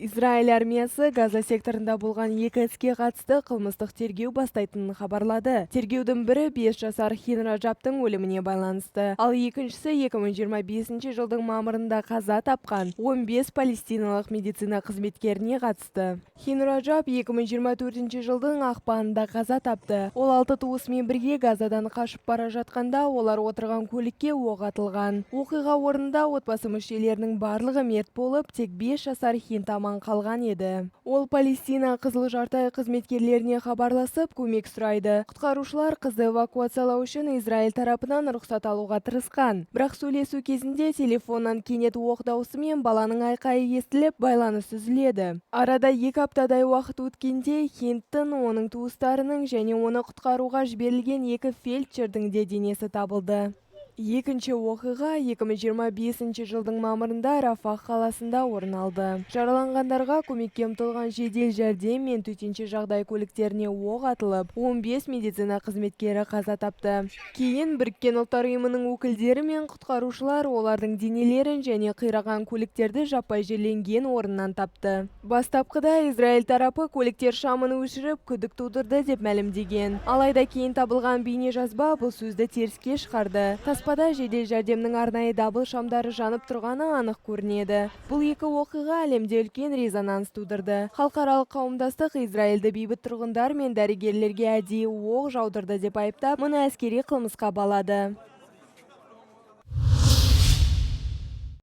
Израиль армиясы Газа секторында болған екі іске қатысты қылмыстық тергеу бастайтынын хабарлады. Тергеудің бірі 5 жасар Хин Раджаптың өліміне байланысты, ал екіншісі 2025 жылдың мамырында қаза тапқан 15 палестиналық медицина қызметкеріне қатысты. Хин Раджап 2024 жылдың ақпанында қаза тапты. Ол 6 туысымен бірге Газадан қашып бара жатқанда олар отырған көлікке оқ атылған. Оқиға орнында отбасы мүшелерінің барлығы мерт болып, тек 5 жасар Хин аман қалған еді. Ол Палестина Қызыл жарты ай қызметкерлеріне хабарласып, көмек сұрайды. Құтқарушылар қызды эвакуациялау үшін Израиль тарапынан рұқсат алуға тырысқан. Бірақ сөйлесу кезінде телефоннан кенет оқ дауысы мен баланың айқайы естіліп, байланыс үзіледі. Арада 2 аптадай уақыт өткенде Хинттің, оның туыстарының және оны құтқаруға жіберілген 2 фельдшердің де денесі табылды. Екінші оқиға 2025 жылдың мамырында Рафах қаласында орын алды. Жараланғандарға көмекке ұмтылған жедел жәрдем мен төтенше жағдай көліктеріне оқ атылып, 15 медицина қызметкері қаза тапты. Кейін Біріккен ұлттар ұйымының өкілдері мен құтқарушылар олардың денелерін және қираған көліктерді жаппай жерленген орыннан тапты. Бастапқыда Израиль тарапы көліктер шамын өшіріп, күдік тудырды деп мәлімдеген. Алайда кейін табылған бейнежазба бұл сөзді теріске шығарды. Таспада жедел жәрдемнің арнайы дабыл шамдары жанып тұрғаны анық көрінеді. Бұл екі оқиға әлемде үлкен резонанс тудырды. Халықаралық қауымдастық Израильді бейбіт тұрғындар мен дәрігерлерге әдейі оқ жаудырды деп айыптап, мұны әскери қылмысқа балады.